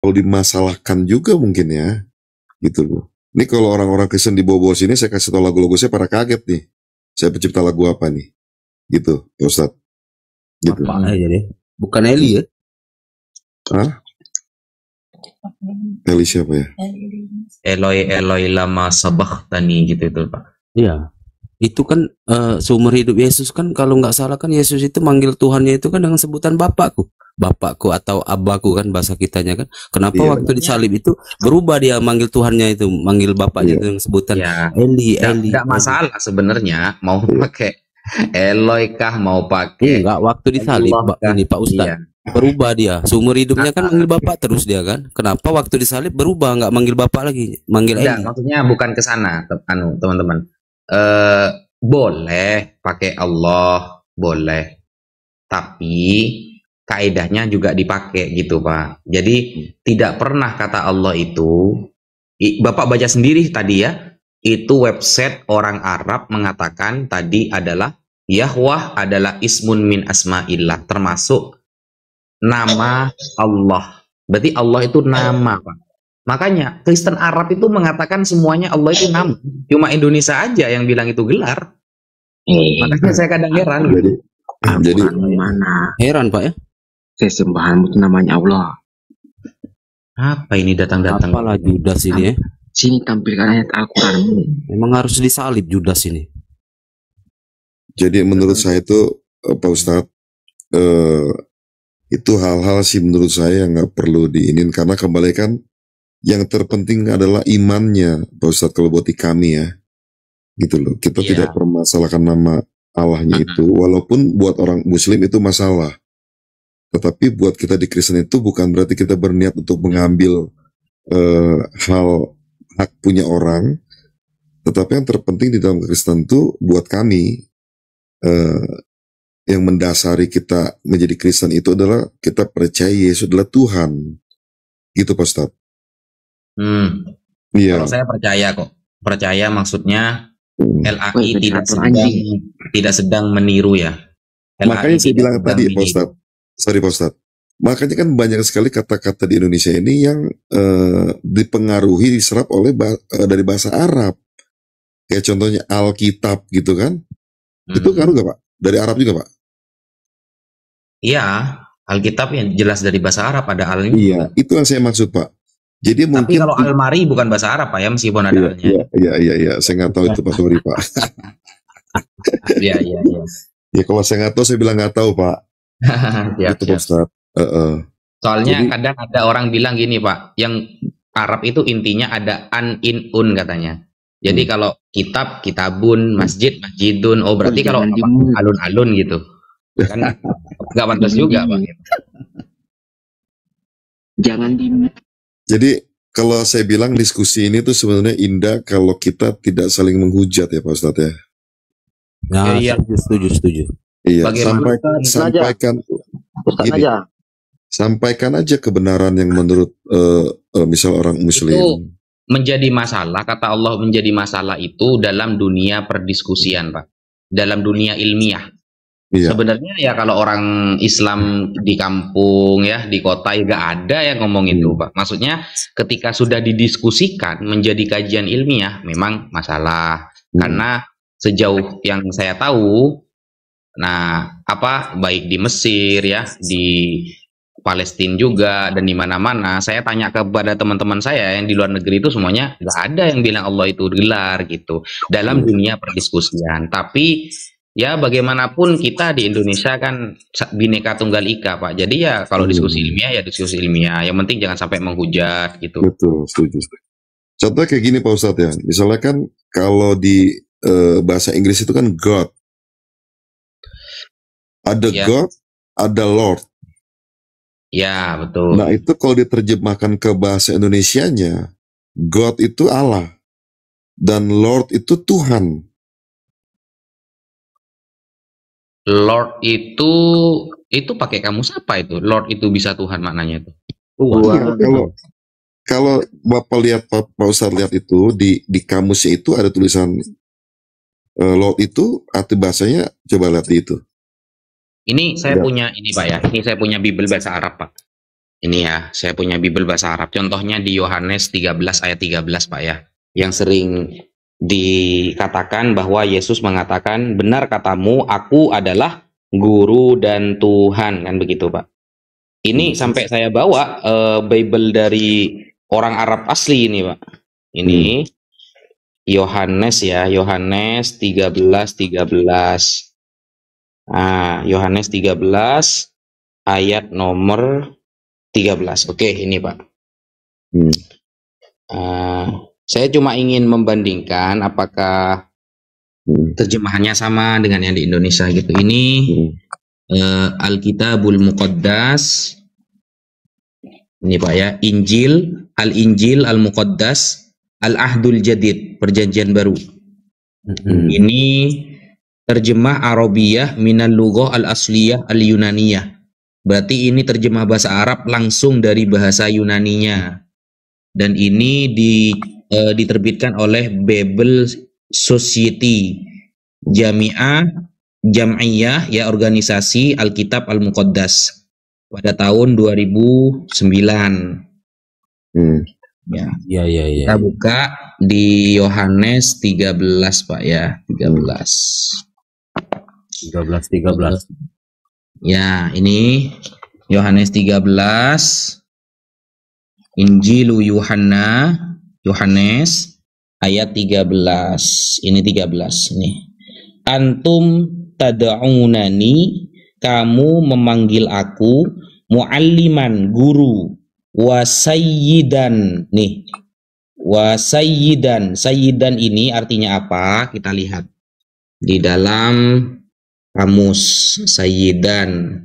kalau dimasalahkan juga mungkin ya, gitu loh. Ini kalau orang-orang Kristen di bawah sini saya kasih tahu lagu-lagu saya pada kaget nih. Saya pencipta lagu apa nih? Gitu, ya Ustaz. Gitu. Apa aja deh. Bukan Eli ya? Hah? Eli siapa ya? Eloi Eloi lama sabachthani gitu itu Pak. Iya. Itu kan seumur hidup Yesus kan, kalau nggak salah kan Yesus itu manggil Tuhannya itu kan dengan sebutan Bapakku. Bapakku atau Abbaku kan bahasa kitanya kan. Kenapa Iya. waktu disalib itu berubah dia manggil Tuhannya itu, manggil Bapaknya itu dengan sebutan Ya, Eli, Eli. Enggak masalah sebenarnya mau pakai Eloi kah mau pakai Enggak, waktu disalib Allah kah? ini Pak Ustadz. Iya. Berubah dia. Seumur hidupnya kan manggil Bapak terus dia kan. Kenapa waktu disalib berubah, nggak manggil Bapak lagi, manggil Enggak, Eli? maksudnya bukan ke sana, teman-teman. Boleh pakai Allah, boleh. Tapi kaidahnya juga dipakai gitu, Pak. Jadi tidak pernah kata Allah itu, Bapak baca sendiri tadi ya, itu website orang Arab mengatakan tadi adalah Yahweh adalah ismun min asma'illah, termasuk nama Allah. Berarti Allah itu nama, Pak. Makanya Kristen Arab itu mengatakan semuanya Allah itu nama. Cuma Indonesia aja yang bilang itu gelar. Makanya saya kadang heran. Jadi mana? Heran Pak ya. Sesembahanmu itu namanya Allah. Apa ini datang-datang? Apalah Judas ini ya. Sini tampilkan ayat Al-Quranmu. Memang harus disalib Judas ini. Jadi menurut saya itu Pak Ustadz, itu hal-hal sih menurut saya yang nggak perlu diinin, karena kembali kan yang terpenting adalah imannya Pak Ustadz kalau buat kami ya, gitu loh. Kita tidak permasalahkan nama Allahnya itu, walaupun buat orang Muslim itu masalah, tetapi buat kita di Kristen itu bukan berarti kita berniat untuk mengambil hak punya orang, tetapi yang terpenting di dalam Kristen itu buat kami yang mendasari kita menjadi Kristen itu adalah kita percaya Yesus adalah Tuhan, gitu Pak Ustadz. Iya. Kalau saya percaya kok, percaya maksudnya LAI tidak sedang meniru ya. Makanya saya bilang tadi Pak Ustadz, sorry Pak Ustadz, makanya kan banyak sekali kata-kata di Indonesia ini yang dipengaruhi, diserap oleh dari bahasa Arab, kayak contohnya Alkitab gitu kan, itu ngaruh gak Pak? Dari Arab juga Pak? Iya, Alkitab yang jelas dari bahasa Arab, ada alnya. Iya, itu yang saya maksud Pak. Jadi tapi mungkin kalau almari bukan bahasa Arab Pak ya, meskipun ada alnya. Iya, saya nggak tahu itu Pak, sorry Pak. Iya. Ya kalau saya nggak tahu, saya bilang nggak tahu Pak. Siap. Soalnya kadang ada orang bilang gini Pak, yang Arab itu intinya ada an, in, un katanya. Jadi kalau kitab, kitabun, masjid, masjidun, oh berarti kalau alun-alun gitu. Kan nggak pantas juga Pak. Jangan Jadi kalau saya bilang diskusi ini tuh sebenarnya indah kalau kita tidak saling menghujat ya Pak Ustadz ya. Nah, iya. Setuju. Iya, sampaikan aja kebenaran yang menurut misal orang Muslim. Itu menjadi masalah, kata Allah menjadi masalah itu dalam dunia perdiskusian Pak, dalam dunia ilmiah. Iya. Sebenarnya ya kalau orang Islam di kampung ya, di kota ya gak ada yang ngomong itu Pak. Maksudnya ketika sudah didiskusikan menjadi kajian ilmiah memang masalah. Karena sejauh yang saya tahu, nah baik di Mesir ya, di Palestina juga, dan di mana-mana saya tanya kepada teman-teman saya yang di luar negeri itu semuanya gak ada yang bilang Allah itu gelar gitu dalam dunia perdiskusian. Tapi ya bagaimanapun kita di Indonesia kan Bhinneka Tunggal Ika Pak. Jadi ya kalau diskusi ilmiah ya diskusi ilmiah. Yang penting jangan sampai menghujat gitu. Betul, setuju. Contohnya kayak gini Pak Ustadz ya. Misalnya kan kalau di bahasa Inggris itu kan God. Ada God, ada Lord. Ya betul. Nah itu kalau diterjemahkan ke bahasa Indonesianya, God itu Allah dan Lord itu Tuhan. Lord itu pakai kamus apa itu? Lord itu bisa Tuhan maknanya itu. Kalau Bapak lihat Pak Ustadz lihat itu di kamusnya itu ada tulisan Lord itu arti bahasanya, coba lihat di itu. Ini saya punya ini Pak ya. Ini saya punya Bible bahasa Arab Pak. Ini ya, saya punya Bible bahasa Arab. Contohnya di Yohanes 13 ayat 13, Pak ya. Yang sering dikatakan bahwa Yesus mengatakan, benar katamu, aku adalah guru dan Tuhan, kan begitu, Pak. Ini sampai saya bawa Bible dari orang Arab asli ini, Pak. Ini Yohanes ya, Yohanes 13:13. Nah, Yohanes 13 ayat nomor 13. Oke, ini Pak. Saya cuma ingin membandingkan apakah terjemahannya sama dengan yang di Indonesia gitu. Ini Alkitabul Muqaddas. Ini Pak ya, Injil, Al-Injil Al-Muqaddas, Al-Ahdul Jadid, Perjanjian Baru. Ini terjemah Arabiyah minal lughah al-asliyah al-Yunaniyah. Berarti ini terjemah bahasa Arab langsung dari bahasa Yunaninya. Dan ini diterbitkan oleh Bible Society Jam'iyah ya, organisasi Alkitab Al-Muqaddas pada tahun 2009. Ya. Kita buka di Yohanes 13 Pak ya, 13. Ya, ini Yohanes 13, Injilu Yohanes ayat 13. Ini 13 nih. Antum tad'unani, kamu memanggil aku, mualliman, guru, wasayyidan. Nih, wasayyidan. Sayyidan ini artinya apa? Kita lihat di dalam kamus. Sayyidan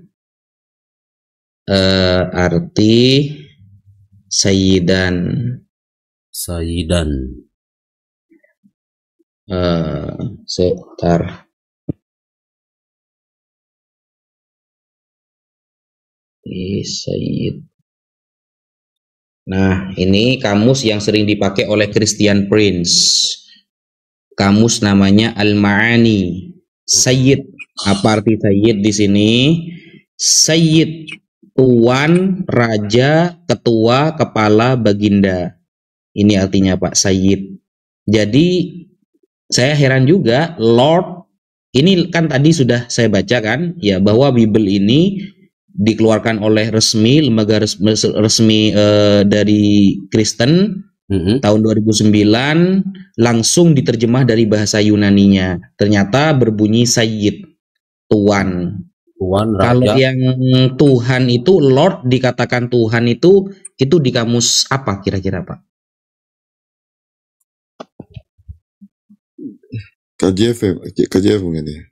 arti sayyidan sebentar. Sayyid. Nah, ini kamus yang sering dipakai oleh Christian Prince. Kamus namanya Al-Ma'ani. Sayyid. Apa arti sayyid di sini? Sayyid, tuan, raja, ketua, kepala, baginda. Ini artinya Pak, sayyid. Jadi saya heran juga, Lord, ini kan tadi sudah saya baca kan, ya, bahwa Bible ini dikeluarkan oleh lembaga resmi dari Kristen tahun 2009, langsung diterjemah dari bahasa Yunaninya. Ternyata berbunyi sayyid, tuan, raja. Kalau yang Tuhan itu, Lord, dikatakan Tuhan itu di kamus apa kira-kira Pak? KJV mungkin ya.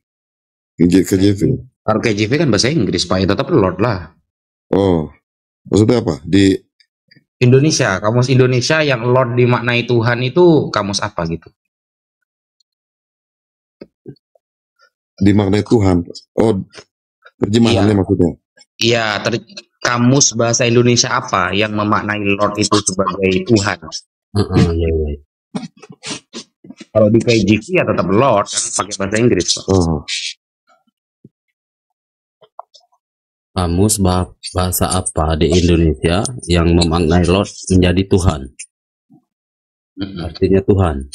KJV. Kalau KJV kan bahasa Inggris Pak, ya tetap Lord lah. Oh, maksudnya apa? Di Indonesia, kamus Indonesia yang Lord dimaknai Tuhan itu kamus apa gitu? Dimaknai Tuhan. Oh, terjemahannya maksudnya. Iya, kamus bahasa Indonesia apa yang memaknai Lord itu sebagai Tuhan? Kalau di KJV ya tetap Lord, kan pakai bahasa Inggris Pak. Kamus bahasa apa di Indonesia yang memaknai Lord menjadi Tuhan? Artinya Tuhan.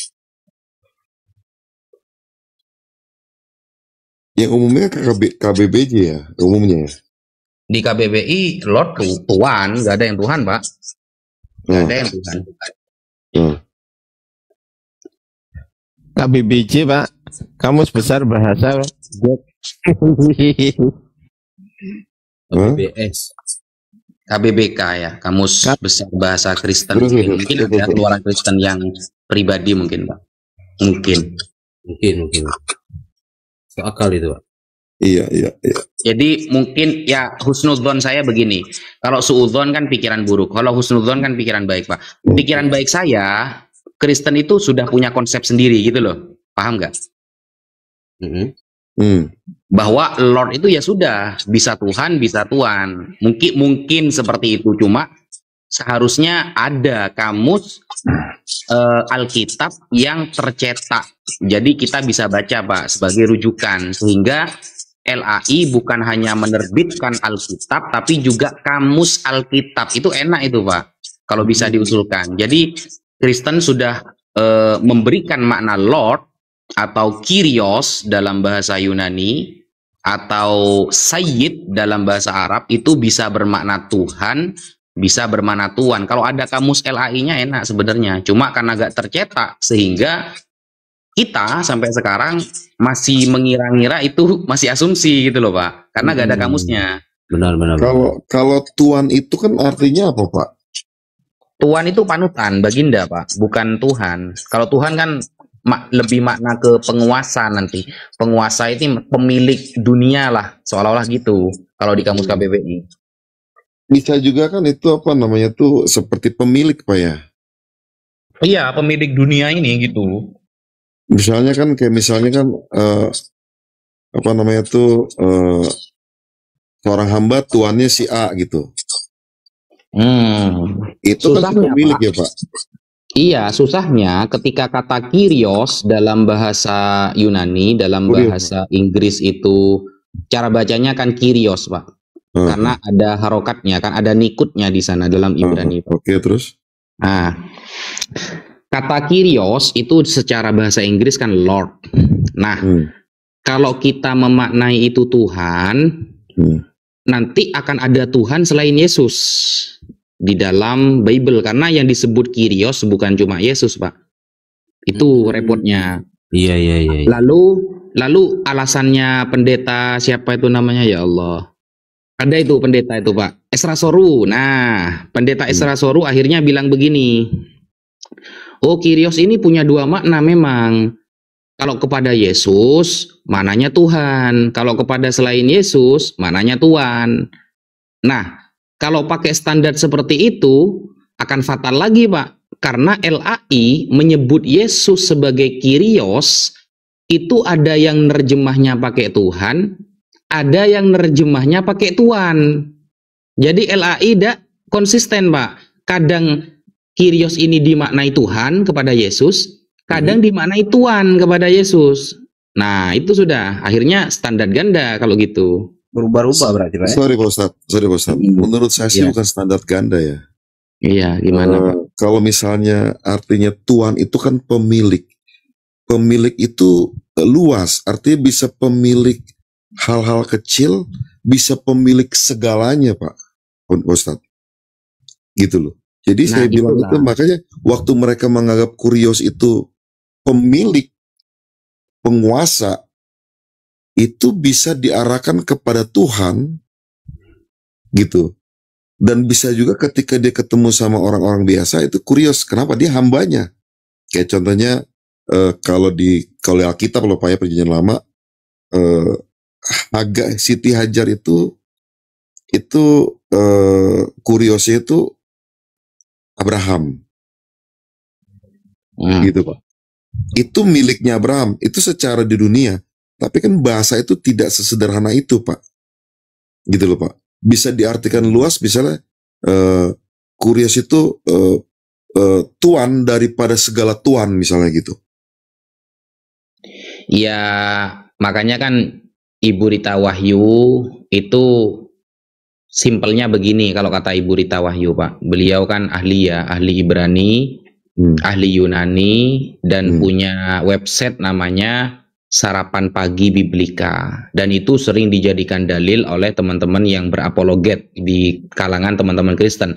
Yang umumnya KBBJ ya, umumnya ya. Di KBBI Lord Tuhan, nggak ada yang Tuhan Pak. Nggak ada yang Tuhan. KBBJ Pak, Kamus Besar Bahasa KBBS. KBBK ya, Kamus Besar Bahasa Kristen. Mungkin ada keluaran Kristen yang pribadi mungkin Pak. Mungkin. Akal itu Pak. Iya. Jadi mungkin ya husnudzon saya begini. Kalau suudzon kan pikiran buruk. Kalau husnudzon kan pikiran baik Pak. Pikiran baik saya, Kristen itu sudah punya konsep sendiri gitu loh. Paham nggak? Bahwa Lord itu ya sudah bisa Tuhan, bisa Tuhan. Mungkin seperti itu, cuma seharusnya ada kamus Alkitab yang tercetak. Jadi kita bisa baca Pak sebagai rujukan, sehingga LAI bukan hanya menerbitkan Alkitab, tapi juga kamus Alkitab. Itu enak itu, Pak, kalau bisa diusulkan. Jadi Kristen sudah memberikan makna Lord atau Kyrios dalam bahasa Yunani atau Sayyid dalam bahasa Arab, itu bisa bermakna Tuhan, bisa bermakna Tuan. Kalau ada kamus LAI-nya enak sebenarnya. Cuma karena gak tercetak, sehingga kita sampai sekarang masih mengira-ngira itu masih asumsi gitu loh, Pak. Karena gak ada kamusnya. Benar-benar. Kalau Tuan itu kan artinya apa, Pak? Tuan itu panutan, baginda, Pak, bukan Tuhan. Kalau Tuhan kan lebih makna ke penguasa nanti. Penguasa itu pemilik dunia lah, seolah-olah gitu. Kalau di kamus KBBI. Bisa juga kan itu apa namanya tuh seperti pemilik, Pak ya? Iya, pemilik dunia ini gitu. Misalnya kan apa namanya tuh seorang hamba tuannya si A gitu. Itu kan pemilik, Pak, ya, Pak? Iya, susahnya ketika kata Kyrios dalam bahasa Yunani, dalam bahasa Inggris itu cara bacanya kan Kyrios, Pak. Karena ada harokatnya, kan ada nikutnya di sana dalam Ibrani. Oke, terus? Nah, kata Kyrios itu secara bahasa Inggris kan Lord. Nah, kalau kita memaknai itu Tuhan, nanti akan ada Tuhan selain Yesus di dalam Bible, karena yang disebut Kyrios bukan cuma Yesus, Pak. Itu repotnya. Iya. Lalu alasannya pendeta siapa itu namanya, ya Allah? Ada itu pendeta itu, Pak, Esra Soru. Nah, pendeta Esra Soru akhirnya bilang begini. Oh, Kyrios ini punya dua makna memang. Kalau kepada Yesus, maknanya Tuhan. Kalau kepada selain Yesus, maknanya Tuhan. Nah, kalau pakai standar seperti itu, akan fatal lagi, Pak. Karena LAI menyebut Yesus sebagai Kyrios, itu ada yang nerjemahnya pakai Tuhan, ada yang nerjemahnya pakai Tuhan. Jadi LAI tidak konsisten, Pak. Kadang Kyrios ini dimaknai Tuhan kepada Yesus, kadang dimaknai Tuhan kepada Yesus. Nah, itu sudah akhirnya standar ganda kalau gitu. Berubah-ubah berarti, Pak. Sorry, Pak Ustadz. Menurut saya sih bukan standar ganda ya. Iya, gimana, Pak? Kalau misalnya artinya Tuhan itu kan pemilik. Pemilik itu luas, artinya bisa pemilik hal-hal kecil, bisa pemilik segalanya, Pak Ustadz. Gitu loh. Jadi saya bilang itu, makanya waktu mereka menganggap Kyrios itu pemilik, penguasa, itu bisa diarahkan kepada Tuhan, gitu. Dan bisa juga ketika dia ketemu sama orang-orang biasa, itu Kyrios. Kenapa? Dia hambanya. Kayak contohnya, kalau Alkitab, kalau Pak ya, Perjanjian Lama, Siti Hajar itu Kyriosnya itu Abraham. Gitu, Pak. Itu miliknya Abraham. Itu secara di dunia. Tapi kan bahasa itu tidak sesederhana itu, Pak. Gitu loh, Pak. Bisa diartikan luas, misalnya Kyrios itu tuan daripada segala tuan, misalnya gitu. Ya, makanya kan Ibu Rita Wahyu itu simpelnya begini kalau kata Ibu Rita Wahyu, Pak. Beliau kan ahli Ibrani, ahli Yunani, dan punya website namanya Sarapan Pagi Biblika, dan itu sering dijadikan dalil oleh teman-teman yang berapologet di kalangan teman-teman Kristen.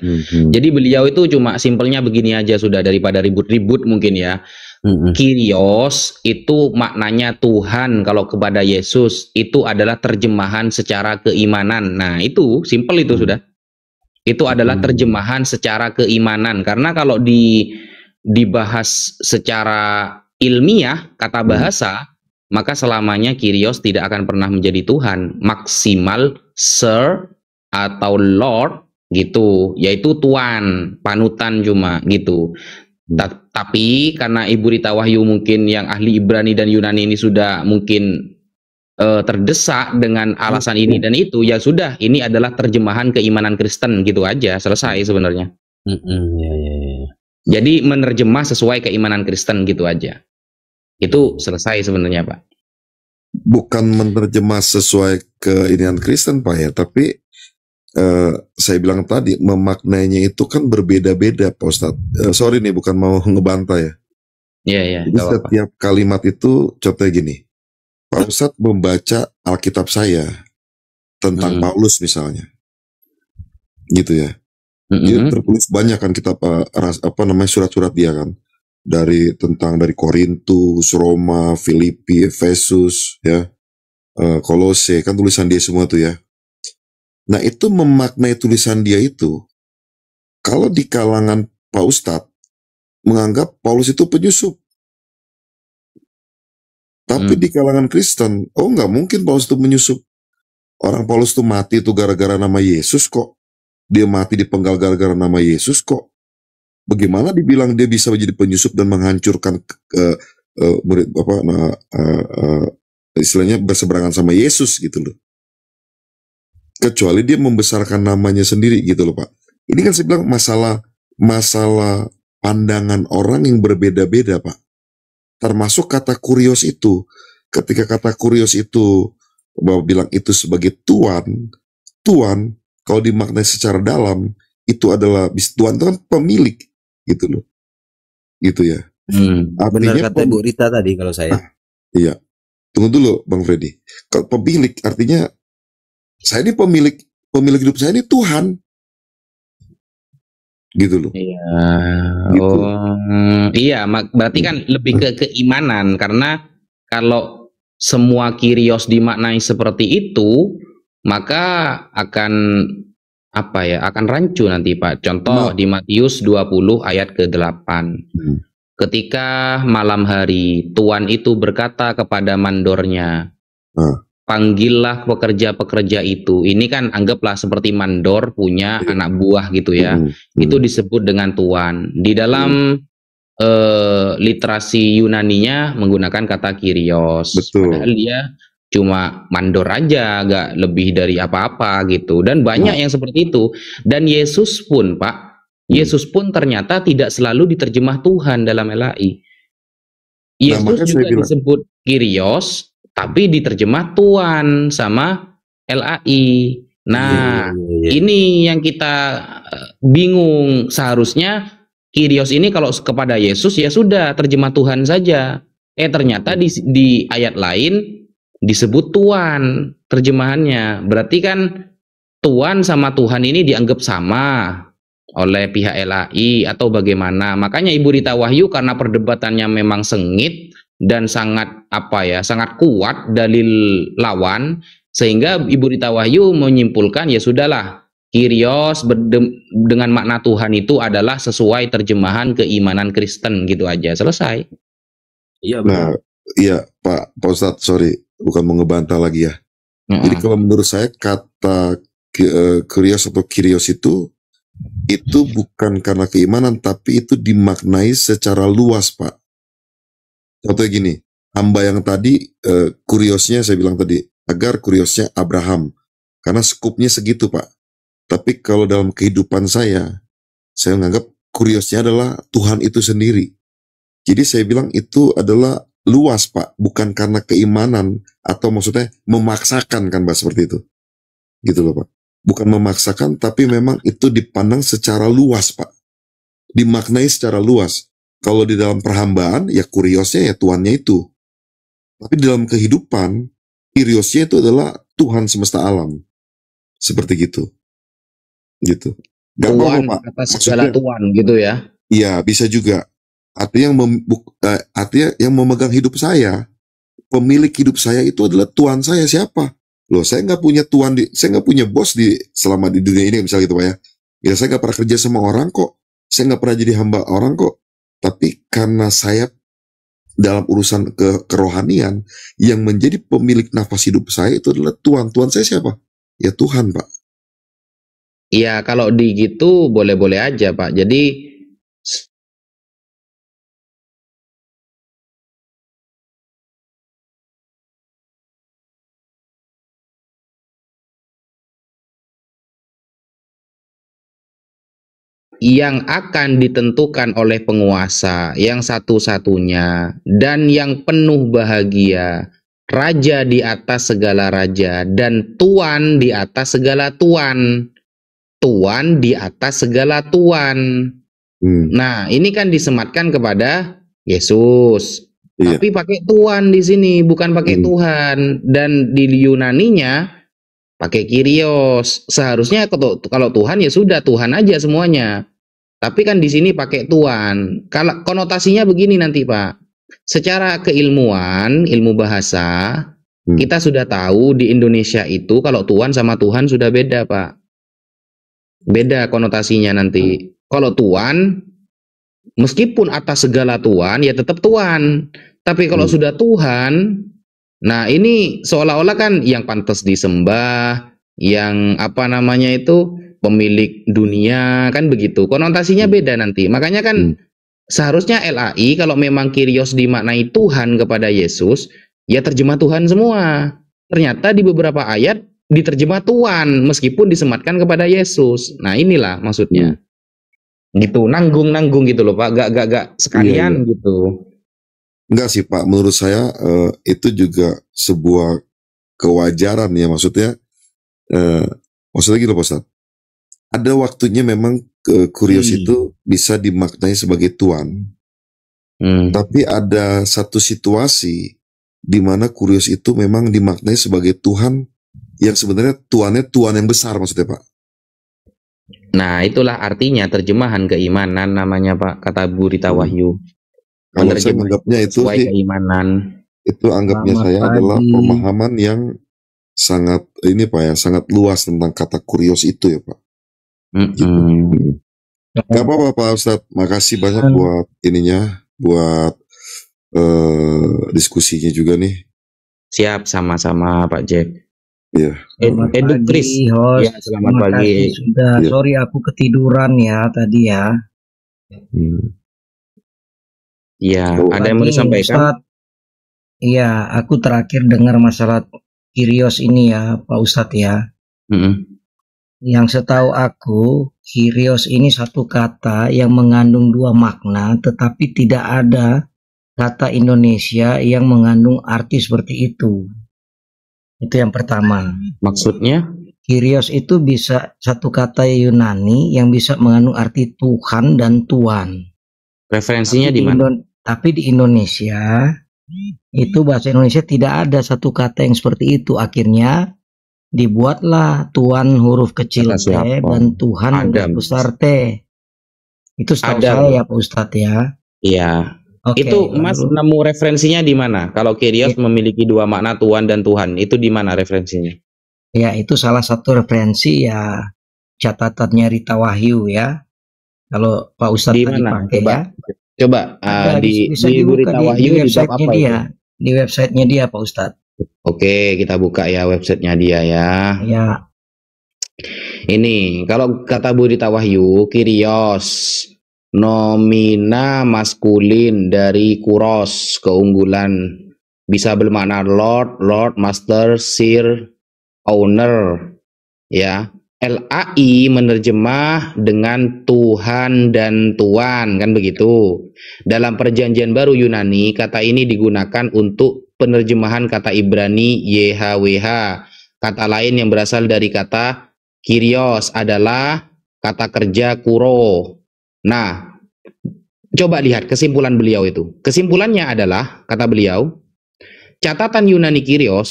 Jadi beliau itu cuma simpelnya begini aja sudah, daripada ribut-ribut mungkin ya. Kyrios itu maknanya Tuhan. Kalau kepada Yesus itu adalah terjemahan secara keimanan. Nah, itu simpel itu sudah. Itu adalah terjemahan secara keimanan, karena kalau dibahas secara ilmiah kata bahasa, maka selamanya Kyrios tidak akan pernah menjadi Tuhan. Maksimal Sir atau Lord gitu, yaitu Tuan, panutan cuma gitu. Tapi karena Ibu Rita Wahyu mungkin yang ahli Ibrani dan Yunani ini sudah mungkin terdesak dengan alasan ini dan itu, ya sudah, ini adalah terjemahan keimanan Kristen gitu aja, selesai sebenarnya. Jadi menerjemah sesuai keimanan Kristen gitu aja. Itu selesai sebenarnya, Pak. bukan menerjemah sesuai keinian Kristen Pak ya, tapi saya bilang tadi memaknainya itu kan berbeda-beda Pak Ustadz. Sorry nih, bukan mau ngebantah ya. Iya. Jadi setiap kalimat itu contohnya gini, Pak Ustadz membaca Alkitab saya tentang Paulus misalnya, gitu ya. Dia tertulis banyak kan kitab surat-surat dia kan, dari Korintus, Roma, Filipi, Efesus, ya, Kolose, kan tulisan dia semua tuh ya. Nah itu memaknai tulisan dia itu, kalau di kalangan Pak Ustadz menganggap Paulus itu penyusup, tapi di kalangan Kristen, nggak mungkin Paulus itu menyusup. Orang Paulus itu mati itu gara-gara nama Yesus kok. Dia mati dipenggal gara-gara nama Yesus kok. Bagaimana dibilang dia bisa menjadi penyusup dan menghancurkan istilahnya berseberangan sama Yesus gitu loh. Kecuali dia membesarkan namanya sendiri gitu loh Pak. Ini kan saya bilang masalah pandangan orang yang berbeda-beda Pak. Termasuk kata kurios itu. Ketika kata kurios itu bahwa bilang itu sebagai Tuan kalau dimaknai secara dalam itu adalah Tuan itu kan pemilik gitu loh, gitu ya. Benar kata Bu Rita tadi kalau saya. Iya, tunggu dulu Bang Freddy. Kalau pemilik artinya saya ini pemilik hidup saya ini Tuhan, gitu loh. Iya. Gitu. Iya, berarti kan lebih ke keimanan, karena kalau semua kyrios dimaknai seperti itu, maka akan akan rancu nanti Pak. Contoh di Matius 20 ayat ke-8. Ketika malam hari Tuan itu berkata kepada mandornya, panggillah pekerja-pekerja itu. Ini kan anggaplah seperti mandor punya anak buah gitu ya. Itu disebut dengan Tuan. Di dalam literasi Yunaninya menggunakan kata kyrios. Betul. Padahal dia cuma mandor aja, gak lebih dari apa-apa gitu. Dan banyak yang seperti itu. Dan Yesus pun Pak, Yesus pun ternyata tidak selalu diterjemah Tuhan dalam LAI. Yesus juga disebut kyrios, tapi diterjemah Tuan sama LAI. Nah, ini yang kita bingung. Seharusnya kyrios ini kalau kepada Yesus ya sudah terjemah Tuhan saja. Ternyata di ayat lain disebut Tuan terjemahannya. Berarti kan Tuan sama Tuhan ini dianggap sama oleh pihak LAI atau bagaimana. Makanya Ibu Rita Wahyu karena perdebatannya memang sengit dan sangat sangat kuat dalil lawan, sehingga Ibu Rita Wahyu menyimpulkan ya sudahlah, kyrios dengan makna Tuhan itu adalah sesuai terjemahan keimanan Kristen, gitu aja, selesai. Iya benar. Nah, iya Pak Ustadz, sorry, bukan mau ngebantah lagi ya. Jadi kalau menurut saya kata kyrios atau kyrios itu bukan karena keimanan, tapi itu dimaknai secara luas Pak. Contohnya gini, hamba yang tadi kuriosnya saya bilang tadi, agar kuriosnya Abraham, karena skupnya segitu Pak. Tapi kalau dalam kehidupan saya menganggap kuriosnya adalah Tuhan itu sendiri. Jadi saya bilang itu adalah luas Pak, bukan karena keimanan atau maksudnya memaksakan kan Pak, seperti itu. Gitu loh Pak. Bukan memaksakan, tapi memang itu dipandang secara luas Pak. Dimaknai secara luas. Kalau di dalam perhambaan ya kuriosnya ya Tuannya itu. Tapi dalam kehidupan kyriosnya itu adalah Tuhan semesta alam. Seperti gitu. Gitu. Gak Tuhan apa-apa Pak. atas segala Tuhan gitu ya. Iya, bisa juga. Artinya yang memegang hidup saya, pemilik hidup saya itu adalah Tuhan saya. Siapa? Loh, saya nggak punya Tuhan, saya nggak punya bos selama di dunia ini, misalnya gitu Pak ya. Ya saya nggak pernah kerja sama orang kok. Saya nggak pernah jadi hamba orang kok. Tapi karena saya dalam urusan kerohanian, yang menjadi pemilik nafas hidup saya itu adalah Tuhan. Tuhan saya siapa? Ya Tuhan Pak. Iya, kalau di gitu boleh-boleh aja Pak. Jadi yang akan ditentukan oleh penguasa yang satu-satunya dan yang penuh bahagia raja di atas segala raja, dan tuan di atas segala tuan. Tuan di atas segala tuan. Nah, ini kan disematkan kepada Yesus. Tapi pakai tuan di sini, bukan pakai Tuhan. Dan di Yunaninya pakai Kyrios. Seharusnya kalau Tuhan ya sudah Tuhan aja semuanya. Tapi kan di sini pakai tuan. Kalau konotasinya begini nanti, Pak. Secara keilmuan, ilmu bahasa, kita sudah tahu di Indonesia itu kalau tuan sama Tuhan sudah beda, Pak. Beda konotasinya nanti. Kalau tuan, meskipun atas segala tuan, ya tetap tuan. Tapi kalau sudah Tuhan, nah ini seolah-olah kan yang pantas disembah, yang apa namanya itu, pemilik dunia, kan begitu. Konotasinya beda nanti. Makanya kan seharusnya LAI kalau memang Kyrios dimaknai Tuhan kepada Yesus, ya terjemah Tuhan semua. Ternyata di beberapa ayat diterjemah Tuhan meskipun disematkan kepada Yesus. Nah, inilah maksudnya. Gitu, nanggung gitu loh, Pak. Gak sekalian gitu. Enggak sih, Pak. Menurut saya itu juga sebuah kewajaran ya, maksudnya gini, Pak Ustadz. Ada waktunya memang Kyrios itu bisa dimaknai sebagai Tuhan. Tapi ada satu situasi di mana Kyrios itu memang dimaknai sebagai Tuhan yang sebenarnya Tuhan yang besar, maksudnya, Pak. Nah, itulah artinya terjemahan keimanan namanya, Pak, kata Bu Rita Wahyu. Kalau saya menganggapnya itu sesuai keimanan. Itu anggapnya saya adalah pemahaman yang sangat ini, Pak ya, sangat luas tentang kata Kyrios itu ya, Pak. Gak apa-apa, Pak Ustadz. Makasih banyak buat ininya, buat diskusinya juga nih. Siap, sama-sama Pak Jack. Iya. Edu Chris. Ya, selamat pagi. Sudah, sorry aku ketiduran ya tadi ya. Iya, ada yang mau disampaikan? Iya, aku terakhir dengar masalah Kyrios ini ya, Pak Ustadz ya. Yang setahu aku, Kyrios ini satu kata yang mengandung dua makna, tetapi tidak ada kata Indonesia yang mengandung arti seperti itu. Itu yang pertama. Maksudnya? Kyrios itu bisa satu kata Yunani yang bisa mengandung arti Tuhan dan Tuan. Referensinya di mana? Tapi di Indonesia, itu bahasa Indonesia tidak ada satu kata yang seperti itu. Akhirnya dibuatlah Tuan huruf kecil T dan Tuhan huruf besar T. Itu setahu saya ya Pak Ustadz ya. Iya. Okay, itu Mas nemu referensinya di mana? Kalau Kyrios memiliki dua makna Tuhan dan Tuhan, itu di mana referensinya? Ya, itu salah satu referensi ya, catatannya Rita Wahyu ya. Kalau Pak Ustadz di mana? Dipakai, coba di Rita Wahyu di websitenya dia, di websitenya dia Pak Ustadz. Oke, kita buka ya websitenya dia ya. Ya. Ini kalau kata Bu Rita Wahyu, Kyrios nomina maskulin dari kuros, keunggulan, bisa bermakna lord, master, sir, owner ya. LAI menerjemah dengan Tuhan dan Tuan, kan begitu. Dalam Perjanjian Baru Yunani, kata ini digunakan untuk penerjemahan kata Ibrani YHWH. Kata lain yang berasal dari kata Kyrios adalah kata kerja kuro. Nah, coba lihat kesimpulan beliau itu. Kesimpulannya adalah, kata beliau, catatan Yunani Kyrios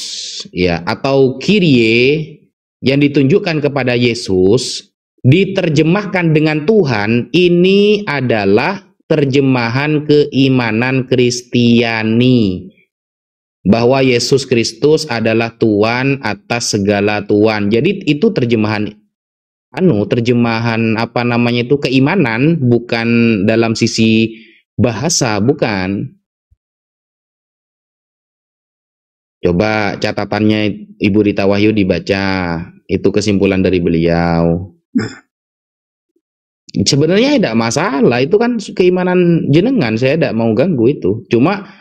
ya atau Kyrie yang ditunjukkan kepada Yesus diterjemahkan dengan Tuhan, ini adalah terjemahan keimanan Kristiani bahwa Yesus Kristus adalah Tuhan atas segala Tuhan. Jadi itu terjemahan apa namanya itu keimanan, bukan dalam sisi bahasa, bukan. Coba catatannya Ibu Rita Wahyu dibaca, itu kesimpulan dari beliau. Sebenarnya tidak masalah, itu kan keimanan jenengan, saya tidak mau ganggu itu. Cuma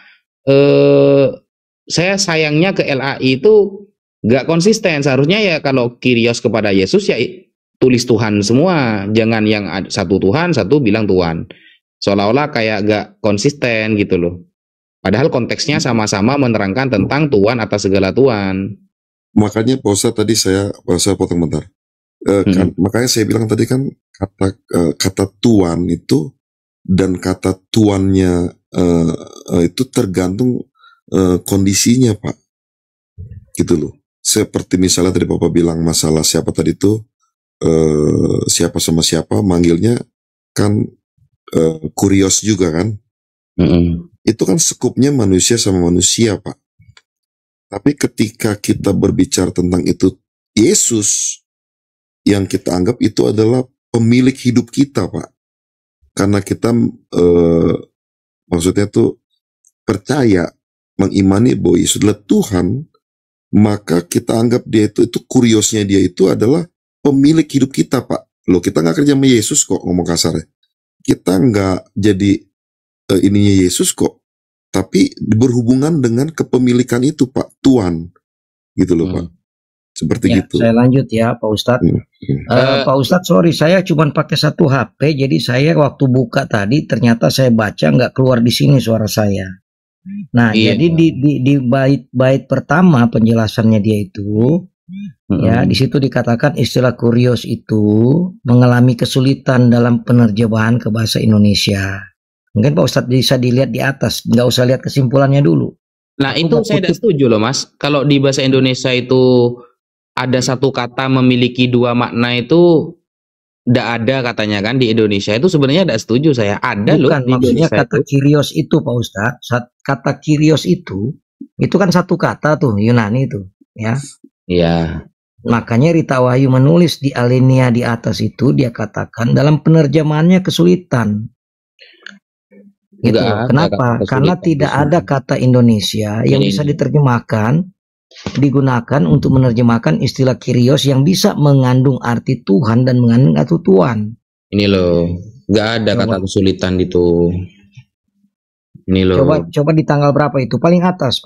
saya sayangnya ke LAI itu nggak konsisten. Seharusnya ya kalau Kyrios kepada Yesus ya tulis Tuhan semua, jangan yang satu Tuhan, satu bilang Tuhan. Seolah-olah kayak gak konsisten gitu loh. Padahal konteksnya sama-sama menerangkan tentang Tuhan atas segala Tuhan. Makanya Pak Ustadz tadi saya potong bentar. Makanya saya bilang tadi kan kata Tuhan itu dan kata tuannya itu tergantung kondisinya, Pak. Gitu loh. Seperti misalnya tadi Bapak bilang masalah siapa tadi itu siapa sama siapa manggilnya kan kurios juga kan. Itu kan sekupnya manusia sama manusia, Pak. Tapi ketika kita berbicara tentang itu Yesus, yang kita anggap itu adalah pemilik hidup kita, Pak. Karena kita maksudnya tuh percaya, mengimani bahwa Yesus adalah Tuhan, maka kita anggap dia itu kuriosnya dia itu adalah pemilik hidup kita, Pak. Loh, kita nggak kerja sama Yesus kok, ngomong kasarnya. Kita nggak jadi ininya Yesus kok, tapi berhubungan dengan kepemilikan itu, Pak, Tuhan, gitu loh, Pak. Seperti ya, gitu. Saya lanjut ya, Pak Ustadz. Pak Ustadz, sorry, saya cuma pakai satu HP, jadi saya waktu buka tadi ternyata saya baca nggak keluar di sini suara saya. Nah, jadi di bait pertama penjelasannya dia itu, ya di situ dikatakan istilah kurios itu mengalami kesulitan dalam penerjemahan ke bahasa Indonesia. Mungkin Pak Ustadz bisa dilihat di atas, nggak usah lihat kesimpulannya dulu. Nah, itu saya tidak setuju loh, Mas. Kalau di bahasa Indonesia itu ada satu kata memiliki dua makna itu tidak ada katanya kan di Indonesia. Itu sebenarnya tidak setuju saya. Ada loh di maksudnya Indonesia kata itu. Kyrios itu, Pak Ustadz. Kata Kyrios itu kan satu kata tuh, Yunani itu, ya. Iya. Makanya Rita Wahyu menulis di alinea di atas itu, dia katakan dalam penerjemahannya kesulitan. Gitu. Kenapa? Karena tidak ada kata Indonesia yang bisa diterjemahkan, digunakan untuk menerjemahkan istilah Kyrios yang bisa mengandung arti Tuhan dan mengandung arti Tuhan. Ini loh, nggak ada kata kesulitan itu. Ini loh. Coba di tanggal berapa itu? Paling atas.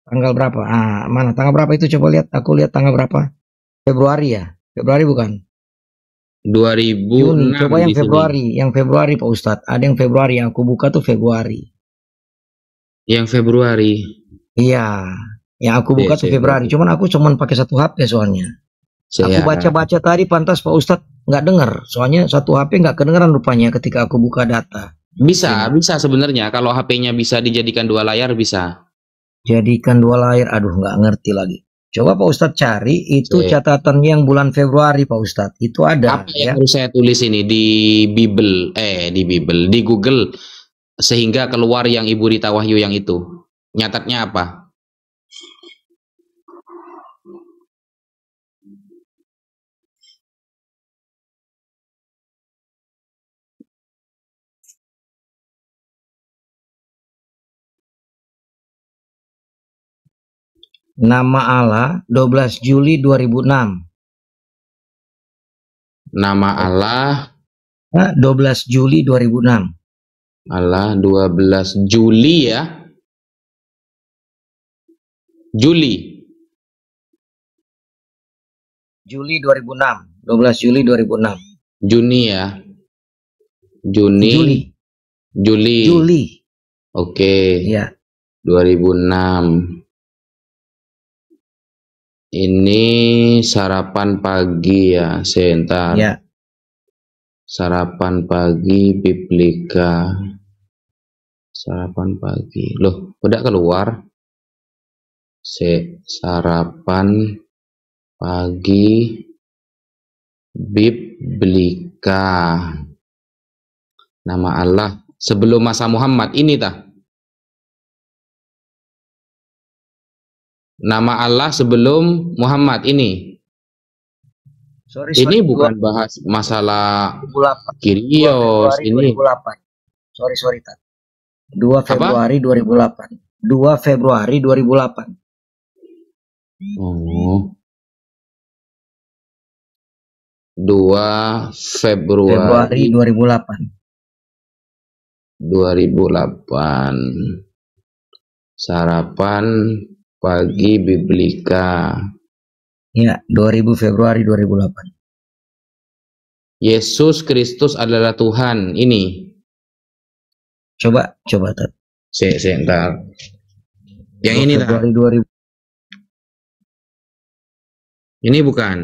Tanggal berapa? Mana? Tanggal berapa itu? Coba lihat. Aku lihat tanggal berapa? Februari ya? Februari bukan? 2006. Juni. Coba yang Februari. Yang Februari, Pak Ustadz. Ada yang Februari. Yang aku buka tuh Februari. Yang Februari. Iya. Yang aku buka tuh Februari. Cuman aku pakai satu HP soalnya. Aku baca-baca tadi pantas Pak Ustadz nggak dengar. Soalnya satu HP nggak kedengeran rupanya ketika aku buka data. Bisa sebenarnya. Kalau HP-nya bisa dijadikan dua layar bisa. Jadikan dua layar. Aduh, nggak ngerti lagi. Coba Pak Ustadz cari itu catatan yang bulan Februari, Pak Ustadz. Itu ada. Apa yang harus saya tulis ini di di Google sehingga keluar yang Ibu Rita Wahyu yang itu. Nyatatnya apa? Nama Allah 12 Juli 2006. Nama Allah 12 Juli 2006. Allah 12 Juli ya. Juli 2006. 12 Juli 2006. Juni ya. Juli. Oke. Ya. 2006. Ini sarapan pagi ya, sebentar. Ya. Sarapan pagi Biblika. Sarapan pagi. Loh, udah keluar. Sarapan pagi Biblika. Nama Allah sebelum masa Muhammad ini tah. Nama Allah sebelum Muhammad ini. Sorry, ini bukan bahas masalah 2008. Kyrios ini. 2008. Sorry, Tat. 2 Februari 2008. 2 Februari 2008. Oh. 2 Februari 2008. 2008. Sarapan pagi Biblika. Ya, 2000 Februari 2008. Yesus Kristus adalah Tuhan ini. Coba Tat. Ntar. Yang ini lah. Februari 2000. Ini bukan.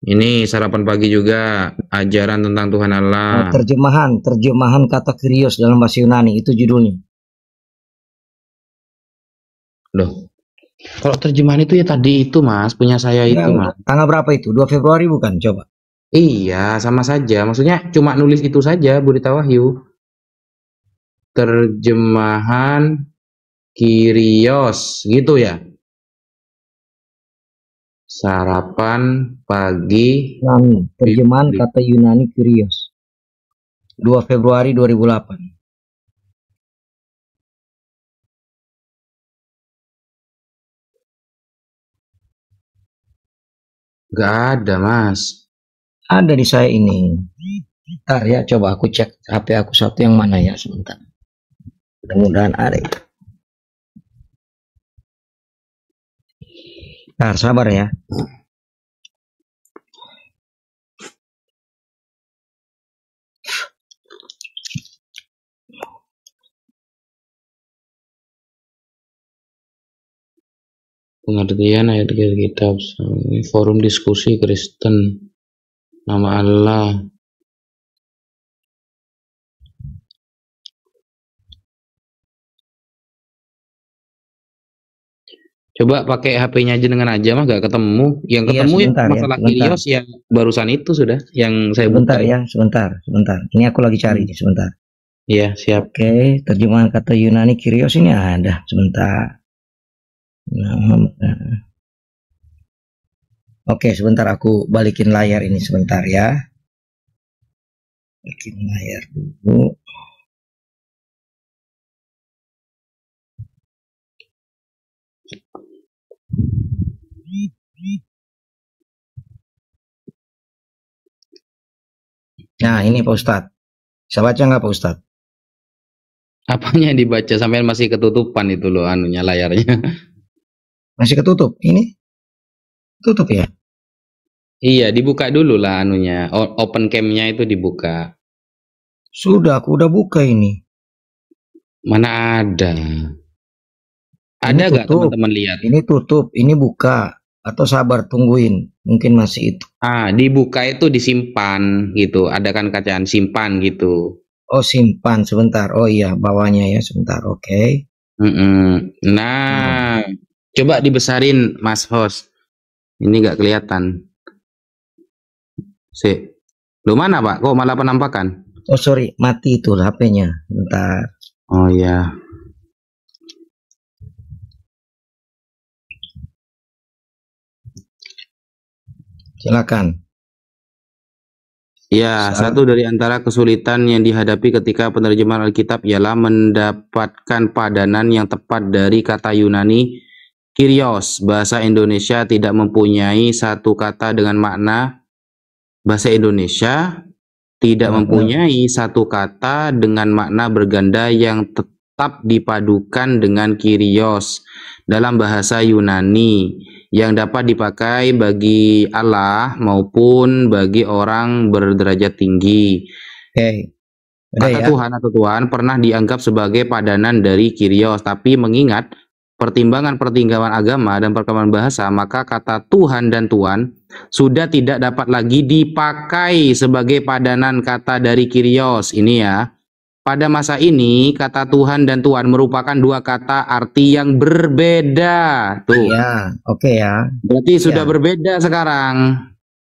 Ini sarapan pagi juga, ajaran tentang Tuhan Allah. Terjemahan kata Kyrios dalam bahasa Yunani, itu judulnya. Loh, kalau terjemahan itu ya tadi itu Mas, punya saya itu Mas. Tanggal berapa itu? 2 Februari bukan? Coba. Iya, sama saja. Maksudnya cuma nulis itu saja, Burita Wahyu. Terjemahan Kyrios, gitu ya. Sarapan pagi. Yunani, terjemahan kata Yunani Kyrios. 2 Februari 2008. Gak ada, Mas. Ada di saya ini. Bentar ya, coba aku cek HP aku satu yang mana ya, sebentar. Mudah-mudahan ada. Bentar, sabar ya. Pengertian ayat kitab, forum diskusi Kristen, nama Allah. Coba pakai HP-nya aja dengan aja mah gak ketemu. Yang ketemu ya masalah Kyrios yang barusan itu sudah yang saya buka. Sebentar. Ini aku lagi cari sebentar. Iya, siap. Oke, terjemahan kata Yunani Kyrios ini ada. Sebentar. Oke, sebentar aku balikin layar ini sebentar ya. Balikin layar dulu. Nah, ini Pak Ustadz. Bisa baca nggak Pak Ustadz? Apanya yang dibaca sampai masih ketutupan itu loh anunya layarnya. Masih ketutup? Ini? Tutup ya? Iya, dibuka dulu lah anunya. Open cam-nya itu dibuka. Sudah, aku udah buka ini. Mana ada? Ada gak teman-teman lihat? Ini tutup, ini buka. Atau sabar, tungguin. Mungkin masih itu. Dibuka itu disimpan gitu. Ada kan kacaan simpan gitu. Oh, simpan sebentar. Oh iya, bawahnya ya sebentar. Oke. Nah, coba dibesarin Mas Host. Ini gak kelihatan. Lu mana Pak? Kok malah penampakan? Oh sorry, mati itu HP-nya. Bentar. Oh iya. Silakan. Ya, satu dari antara kesulitan yang dihadapi ketika penerjemahan Alkitab ialah mendapatkan padanan yang tepat dari kata Yunani Kyrios. Bahasa Indonesia tidak mempunyai satu kata dengan makna. Bahasa Indonesia tidak mempunyai satu kata dengan makna berganda yang tetap dipadukan dengan Kyrios dalam bahasa Yunani yang dapat dipakai bagi Allah maupun bagi orang berderajat tinggi. Kata Tuhan atau Tuhan pernah dianggap sebagai padanan dari Kyrios, tapi mengingat pertimbangan agama dan perkembangan bahasa, maka kata Tuhan dan Tuan sudah tidak dapat lagi dipakai sebagai padanan kata dari Kyrios. Ini ya. Pada masa ini, kata Tuhan dan Tuhan merupakan dua kata arti yang berbeda. Tuh. Iya, oke ya. Berarti sudah berbeda sekarang.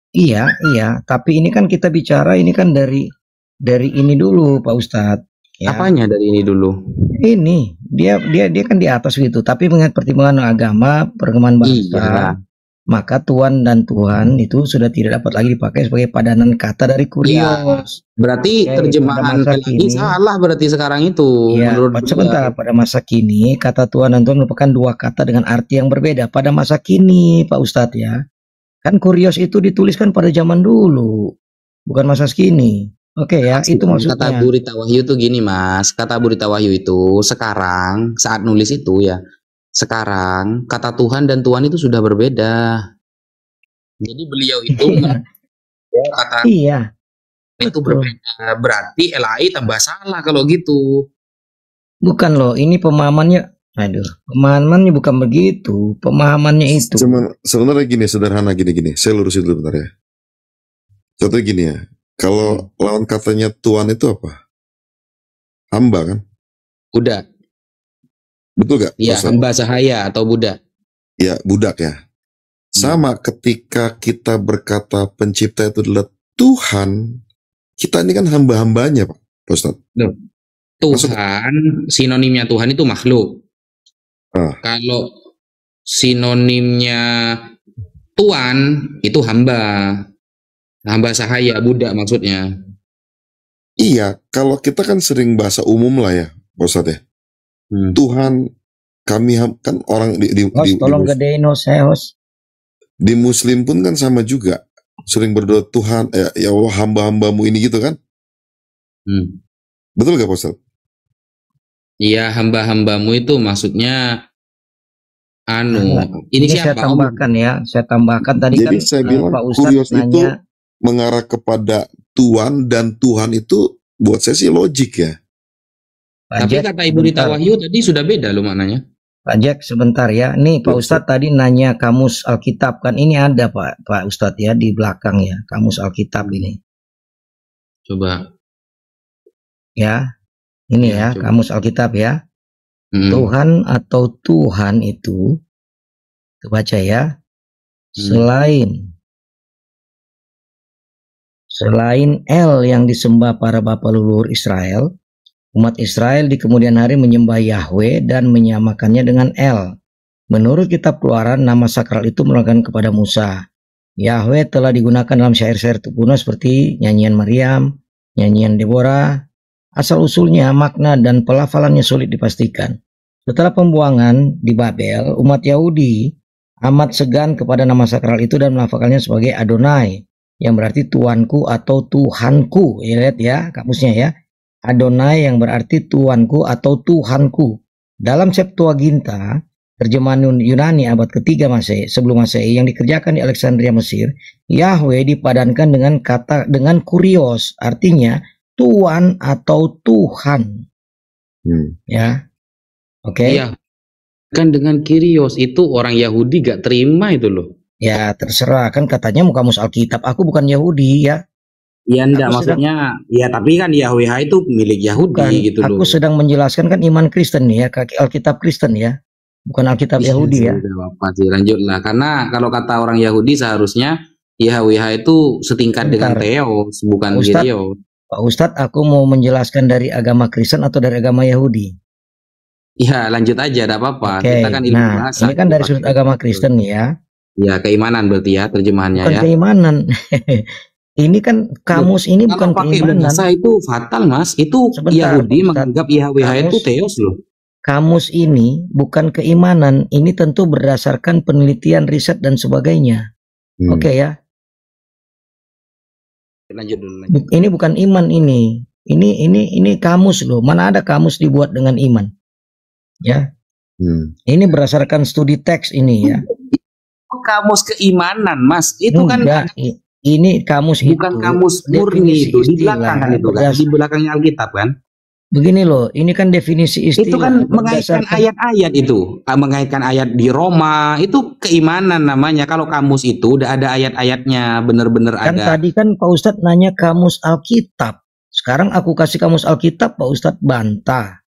Iya. Tapi ini kan kita bicara, ini kan dari ini dulu, Pak Ustadz. Ya. Apanya dari ini dulu? Ini, dia kan di atas gitu. Tapi mengingat pertimbangan agama, perkembangan bahasa, maka Tuhan dan Tuhan itu sudah tidak dapat lagi dipakai sebagai padanan kata dari Kyrios. Berarti terjemahan ini salah berarti sekarang itu. Ya, sebentar, pada masa kini kata Tuhan dan Tuhan merupakan dua kata dengan arti yang berbeda. Pada masa kini, Pak Ustadz ya, kan Kyrios itu dituliskan pada zaman dulu, bukan masa kini. Oke ya, itu maksudnya. Kata Burita Wahyu itu gini Mas, kata Burita Wahyu itu sekarang saat nulis itu ya. Sekarang kata Tuhan dan Tuhan itu sudah berbeda. Jadi beliau itu Iya. itu berbeda. Berarti LAI tambah salah kalau gitu. Bukan loh, ini pemahamannya. Aduh, pemahamannya bukan begitu. Pemahamannya itu. Sebenarnya gini, sederhana gini. Saya lurusin dulu bentar ya. Contohnya gini ya. Kalau lawan katanya Tuhan itu apa? Hamba kan? Budak. Betul gak? Iya, hamba sahaya atau budak. Ya, budak ya. Sama ketika kita berkata pencipta itu adalah Tuhan, kita ini kan hamba-hambanya, Pak Ustadz. Tuhan, sinonimnya Tuhan itu makhluk. Kalau sinonimnya Tuhan itu hamba. Hamba sahaya, budak maksudnya. Iya, kalau kita kan sering bahasa umum lah ya, Pak Ustadz ya. Tuhan, kami kan orang tolong gedein host. Di Muslim pun kan sama juga. Sering berdoa Tuhan, ya Allah hamba-hambamu ini gitu kan. Betul gak Pak Ustadz? Iya, hamba-hambamu itu maksudnya ini siapa? Saya tambahkan tadi. Jadi kan saya bilang Pak Ustadz itu mengarah kepada Tuhan, dan Tuhan itu buat saya sih logik ya. Tapi kata Ibu Rita Wahyu tadi sudah beda loh maknanya. Pak Jack sebentar ya. Nih Pak Ustadz tadi nanya kamus Alkitab kan, ini ada Pak Ustadz ya di belakang ya, kamus Alkitab ini. Coba. Ya, ini ya coba. Kamus Alkitab ya. Tuhan atau Tuhan itu, baca ya. Selain El yang disembah para bapa leluhur Israel, umat Israel di kemudian hari menyembah Yahweh dan menyamakannya dengan El. Menurut kitab Keluaran, nama sakral itu merupakan kepada Musa. Yahweh telah digunakan dalam syair-syair kuno seperti nyanyian Maryam, nyanyian Deborah. Asal-usulnya, makna dan pelafalannya sulit dipastikan. Setelah pembuangan di Babel, umat Yahudi amat segan kepada nama sakral itu dan melafalkannya sebagai Adonai, yang berarti Tuanku atau Tuhanku. Ya, lihat ya kamusnya ya. Adonai yang berarti Tuanku atau Tuhanku. Dalam Septuaginta, terjemahan Yunani abad ketiga sebelum Masehi yang dikerjakan di Alexandria Mesir, Yahweh dipadankan dengan kurios, artinya Tuan atau Tuhan. Ya. Oke. Iya. Kan dengan Kyrios itu orang Yahudi gak terima itu loh. Ya terserah, kan katanya kamus Alkitab. Aku bukan Yahudi ya. Ya enggak, maksudnya ya, tapi kan YHWH itu milik Yahudi gitu loh. Aku sedang menjelaskan kan iman Kristen ya, Alkitab Kristen ya, bukan Alkitab Yahudi ya. Apa sih, lanjutlah, karena kalau kata orang Yahudi seharusnya YHWH itu setingkat dengan Theos, bukan Kyrios. Pak Ustadz, aku mau menjelaskan dari agama Kristen atau dari agama Yahudi? Ya lanjut aja, tidak apa-apa. Kita kan ilmu bahasa. Ini kan dari sudut agama Kristen ya. Ya keimanan berarti ya terjemahannya. Bukan ya. Keimanan. Ini kan kamus ini bukan keimanan. Bahasa itu fatal mas. Itu Yahudi menganggap YHWH itu Theos loh. Kamus ini bukan keimanan. Ini tentu berdasarkan penelitian, riset dan sebagainya. Oke ya. Lanjut dulu. Ini bukan iman ini. Ini kamus loh. Mana ada kamus dibuat dengan iman? Ya. Ini berdasarkan studi teks ini ya. Kamus keimanan mas. Itu enggak, kan ini kamus bukan itu, kamus murni itu di belakang kan itu kan, di belakangnya Alkitab kan. Begini loh, ini kan definisi istilah. Itu kan mengaitkan ayat-ayat itu, mengaitkan ayat di Roma, itu keimanan namanya. Kalau kamus itu udah ada ayat-ayatnya, bener-bener kan ada. Tadi kan Pak Ustadz nanya kamus Alkitab. Sekarang aku kasih kamus Alkitab, Pak Ustadz bantah.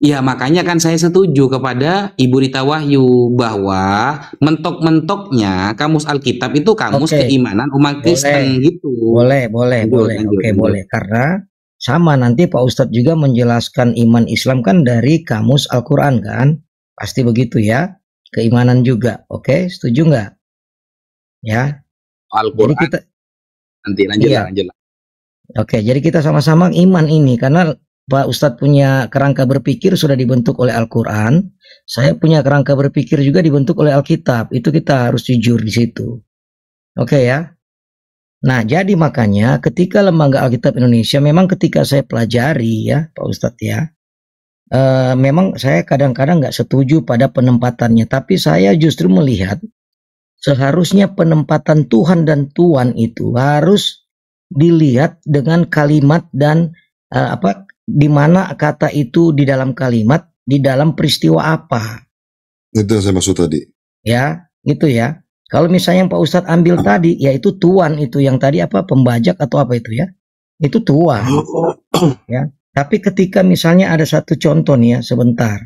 Ya makanya kan saya setuju kepada Ibu Rita Wahyu bahwa mentok-mentoknya kamus Alkitab itu kamus keimanan umat Kristen gitu. Boleh. Oke, boleh. Karena sama nanti Pak Ustadz juga menjelaskan iman Islam kan dari kamus Al-Quran kan. Pasti begitu ya. Keimanan juga. Oke, setuju nggak? Ya. Al-Quran. Jadi kita nanti lanjutlah. Oke, jadi kita sama-sama iman ini karena Pak Ustadz punya kerangka berpikir sudah dibentuk oleh Al-Quran. Saya punya kerangka berpikir juga dibentuk oleh Alkitab. Itu kita harus jujur di situ. Oke ya. Nah jadi makanya ketika Lembaga Alkitab Indonesia memang ketika saya pelajari ya Pak Ustadz ya. Memang saya kadang-kadang nggak setuju pada penempatannya. Tapi saya justru melihat seharusnya penempatan Tuhan dan Tuan itu harus dilihat dengan kalimat dan di mana kata itu di dalam kalimat, di dalam peristiwa apa. Itu yang saya maksud tadi. Ya, itu ya. Kalau misalnya yang Pak Ustadz ambil tadi, yaitu tuan itu yang tadi pembajak atau apa itu ya, itu tuan. Ya. Tapi ketika misalnya ada satu contoh nih ya, sebentar.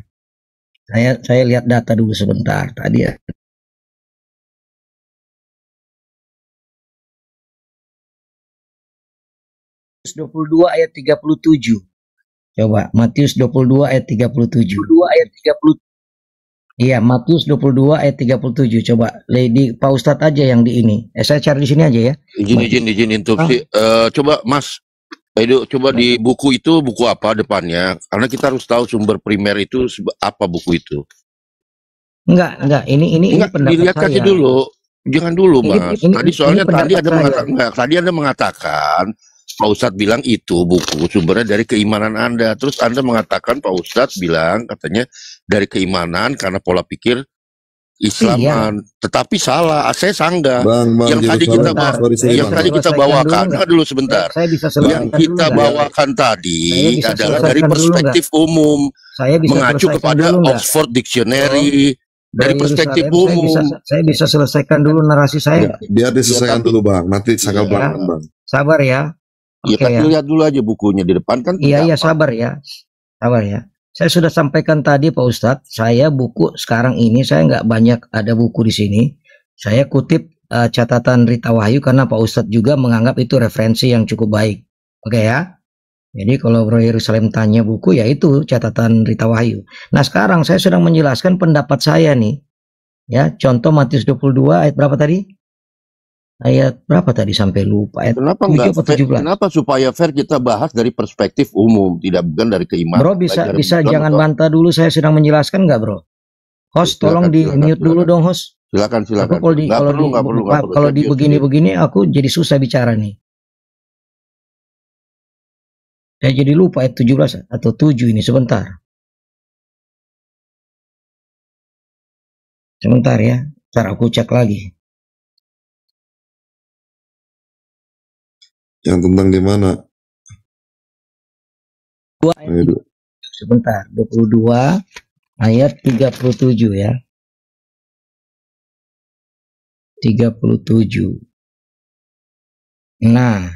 Saya lihat data dulu sebentar tadi ya. Matius 22 ayat 37. Coba Matius 22 ayat 37. 22 ayat 30. Iya, Matius 22 ayat 37. Coba Lady Pak Ustadz aja yang di ini. Saya cari di sini aja ya. Izin interupsi. Coba Mas Edo, coba di buku itu buku apa depannya? Karena kita harus tahu sumber primer itu apa buku itu. Enggak. Ini pendapat dilihat saya. Kasih dulu. Jangan dulu, Mas. Tadi Anda mengatakan Pak Ustadz bilang itu buku sumbernya dari keimanan Anda. Terus Anda mengatakan Pak Ustadz bilang katanya dari keimanan karena pola pikir Islaman. Tetapi salah, saya sanggah. Yang tadi kita bawakan dulu sebentar. Yang kita bawakan tadi adalah dari perspektif umum, mengacu kepada Oxford Dictionary. Dari perspektif umum. Saya bisa selesaikan dulu narasi saya. Biar diselesaikan dulu Bang. Nanti sangat Bang. Sabar ya. Iya, lihat dulu aja bukunya di depan kan. Iya, sabar ya. Saya sudah sampaikan tadi Pak Ustadz, saya buku sekarang ini saya nggak banyak ada buku di sini. Saya kutip catatan Rita Wahyu karena Pak Ustadz juga menganggap itu referensi yang cukup baik. Oke ya. Jadi kalau Bro Yerusalem tanya buku, ya itu catatan Rita Wahyu. Nah sekarang saya sedang menjelaskan pendapat saya nih. Ya, contoh Matius 22 ayat berapa tadi? Ayat berapa tadi sampai lupa? Ayat kenapa supaya fair kita bahas dari perspektif umum, tidak bukan dari keimanan. Bro bisa jangan bantah dulu, saya sedang menjelaskan nggak Bro? Host tolong di mute dulu dong host. Silakan. Kalau di begini-begini aku jadi susah bicara nih. Saya jadi lupa ayat 17 atau 7 ini sebentar. Sebentar ya, ntar aku cek lagi. Yang tentang di mana? Sebentar, 22 ayat 37 ya. 37. Nah,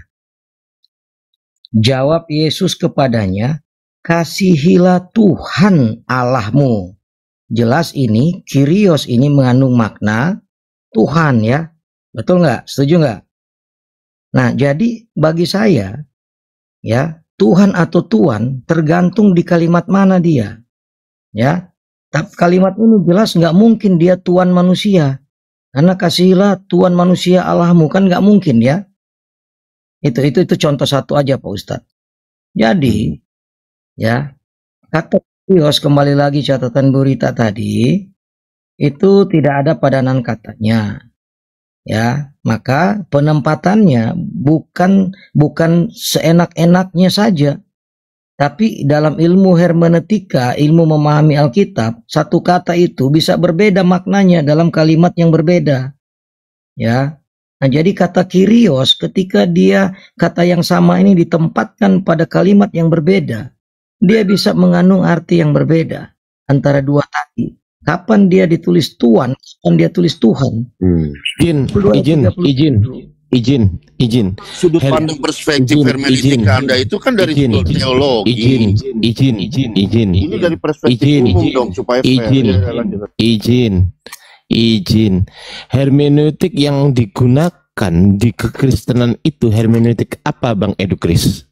jawab Yesus kepadanya, kasihilah Tuhan Allahmu. Jelas ini, Kyrios ini mengandung makna Tuhan ya. Betul nggak? Setuju nggak? Nah, jadi bagi saya, ya, Tuhan atau Tuan tergantung di kalimat mana dia. Ya, tapi kalimat ini jelas nggak mungkin dia Tuan manusia. Karena kasihilah Tuan manusia Allahmu, kan nggak mungkin ya. Itu contoh satu aja Pak Ustadz. Jadi, ya, kata Kyrios kembali lagi catatan berita tadi, itu tidak ada padanan katanya. Ya, maka penempatannya bukan seenak-enaknya saja, tapi dalam ilmu hermeneutika, ilmu memahami Alkitab, satu kata itu bisa berbeda maknanya dalam kalimat yang berbeda. Ya, nah jadi kata Kyrios ketika kata yang sama ini ditempatkan pada kalimat yang berbeda, dia bisa mengandung arti yang berbeda antara dua tadi. Kapan dia ditulis Tuhan, kapan dia tulis Tuhan. Izin. Sudut pandang perspektif hermeneutika Anda itu kan dari sudut teologi. Izin. Ini dari perspektif umum dong supaya Izin. Hermeneutik yang digunakan di kekristenan itu hermeneutik apa Bang Edukris?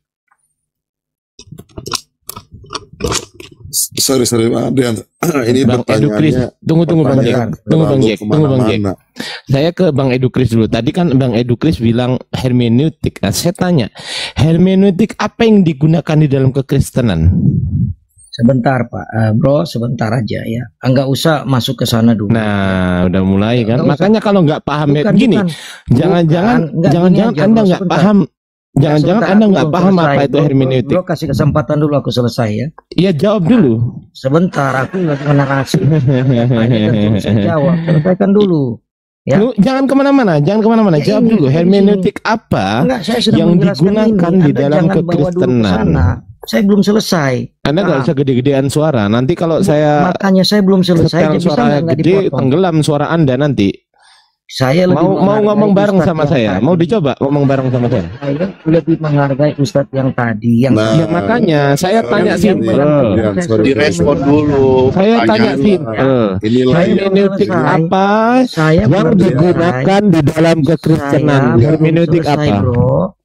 Sorry Adrian. Ini Bang Edukris. Tunggu Bang Jack. Saya ke Bang Edukris dulu. Tadi kan Bang Edukris bilang hermeneutik. Nah, saya tanya, hermeneutik apa yang digunakan di dalam kekristenan? Sebentar Pak, Bro, sebentar aja ya. Enggak usah masuk ke sana dulu. Nah, udah mulai kan. Makanya kalau nggak paham gini, jangan-jangan Anda nggak paham. Jangan-jangan Anda nggak paham apa itu hermeneutik. Bro, kasih kesempatan dulu aku selesai ya. Iya, jawab dulu. Sebentar, aku lagi narasi. Saya jawab, selesaikan dulu. Ya. Jangan kemana-mana, jangan kemana-mana. Ya, jawab dulu, hermeneutik apa yang digunakan di dalam kekristenan? Saya belum selesai. Anda nggak usah gede-gedean suara. Nanti kalau makanya saya belum selesai. Suara gede, tenggelam suara Anda nanti. Saya mau ngomong bareng sama saya. Mau dicoba ngomong bareng sama saya. Saya lebih menghargai Ustadz yang tadi. Ya makanya saya tanya simpel. Direspon dulu. Saya tanya simpel. Hermeneutik apa yang digunakan di dalam kekristenan? Hermeneutik apa?